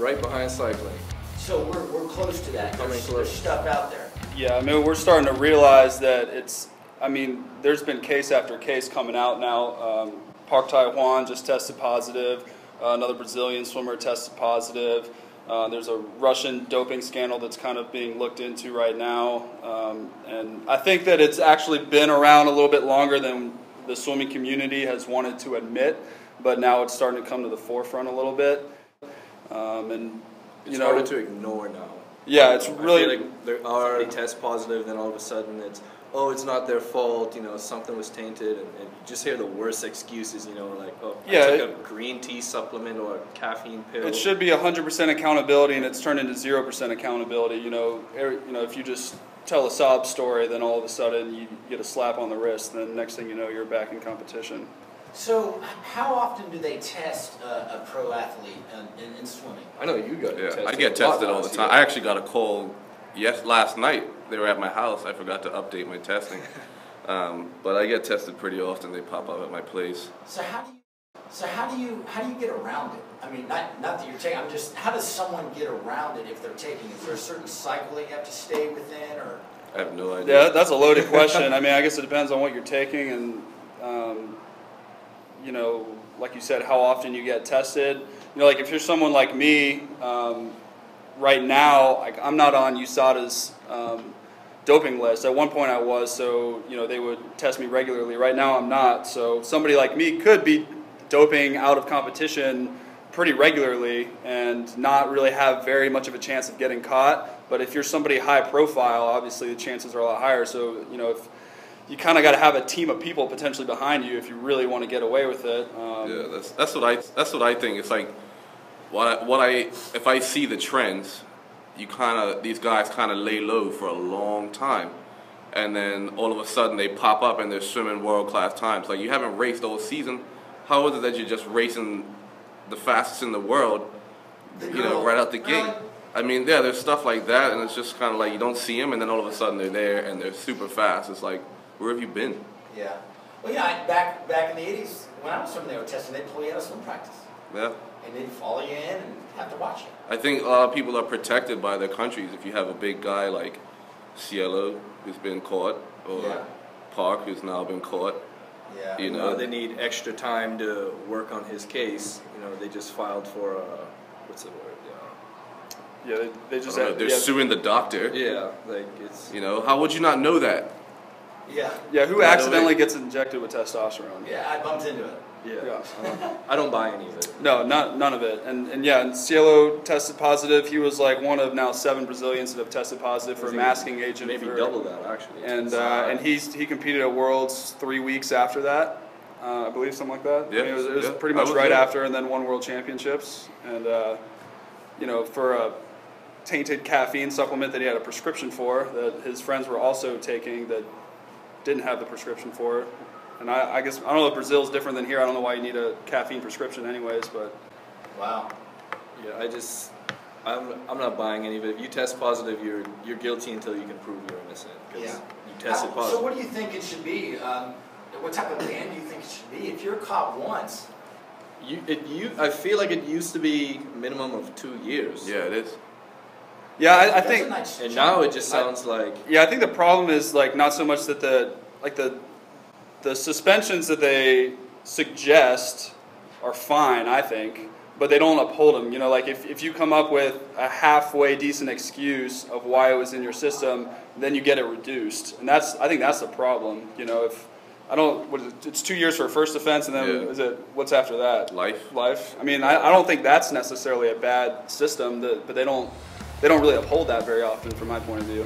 right behind cycling. So we're close to that. There's stuff out there. Yeah, I mean, we're starting to realize that there's been case after case coming out now. Park Tai-hwan just tested positive. Another Brazilian swimmer tested positive. There's a Russian doping scandal that's kind of being looked into right now. And I think that it's actually been around a little bit longer than the swimming community has wanted to admit, but now it's starting to come to the forefront a little bit. It's harder to ignore now. Yeah, it's really... I feel like there are test positive, then all of a sudden it's not their fault, something was tainted, and you just hear the worst excuses, like, I took a green tea supplement or a caffeine pill. It should be 100% accountability, and it's turned into 0% accountability. If you just tell a sob story, then all of a sudden you get a slap on the wrist, and then next thing you know, you're back in competition. So how often do they test a pro athlete in swimming? I know you got tested. I get tested all the time. I actually got a call last night. They were at my house. I forgot to update my testing. But I get tested pretty often. They pop up at my place. So how do you get around it? I mean, not that you're taking. How does someone get around it if they're taking? Is there a certain cycle that you have to stay within, or? I have no idea. Yeah, that's a loaded question. I mean, I guess it depends on what you're taking, and like you said, how often you get tested. Like if you're someone like me, right now, I'm not on USADA's doping list. At one point I was, so they would test me regularly. Right now I'm not. So somebody like me could be doping out of competition pretty regularly and not really have very much of a chance of getting caught. But if you're somebody high profile, obviously the chances are a lot higher. So if you kind of got to have a team of people potentially behind you if you really want to get away with it. Yeah, that's what I think. It's like if I see the trends, these guys kind of lay low for a long time, and then all of a sudden they pop up and they're swimming world-class times. Like, you haven't raced all season. How is it that you're just racing the fastest in the world, right out the gate? I mean, yeah, there's stuff like that, and it's just kind of like you don't see them, and then all of a sudden they're there and they're super fast. It's like, where have you been? Yeah. Well, back in the 80s, when I was swimming, they were testing, they'd pull you out of swim practice. Yeah. And they'd follow you in and have to watch you. I think a lot of people are protected by their countries. If you have a big guy like Cielo, who's been caught, or Park, who's now been caught. Yeah. They need extra time to work on his case. They just filed for, what's the word? Yeah, they just they're suing the doctor. Yeah, like it's... how would you not know that? Yeah. Yeah, who accidentally gets injected with testosterone? Yeah, I bumped into it. Yeah. I don't buy any of it. No, none of it. And Cielo tested positive. He was like one of now 7 Brazilians that have tested positive for a masking agent. Maybe double that, actually. And he competed at Worlds 3 weeks after that, I believe, something like that. Yeah, I mean, it was pretty much right after, and then won World Championships. And for a tainted caffeine supplement that he had a prescription for, that his friends were also taking, that didn't have the prescription for it. And I guess, I don't know if Brazil's different than here. I don't know why you need a caffeine prescription anyways, but... Wow. Yeah, I'm not buying any of it. If you test positive, you're guilty until you can prove you're innocent. Yeah. You tested positive. So what do you think it should be? What type of ban do you think it should be? If you're caught once... I feel like it used to be minimum of 2 years. Yeah, it is. Yeah, I think... And now it just sounds like... Yeah, I think the problem is not so much that the suspensions that they suggest are fine, I think, but they don't uphold them. If you come up with a halfway decent excuse of why it was in your system, then you get it reduced, and I think that's the problem. If it's 2 years for a first offense, and then what's after that? Life. I mean, I don't think that's necessarily a bad system, but they don't really uphold that very often, from my point of view.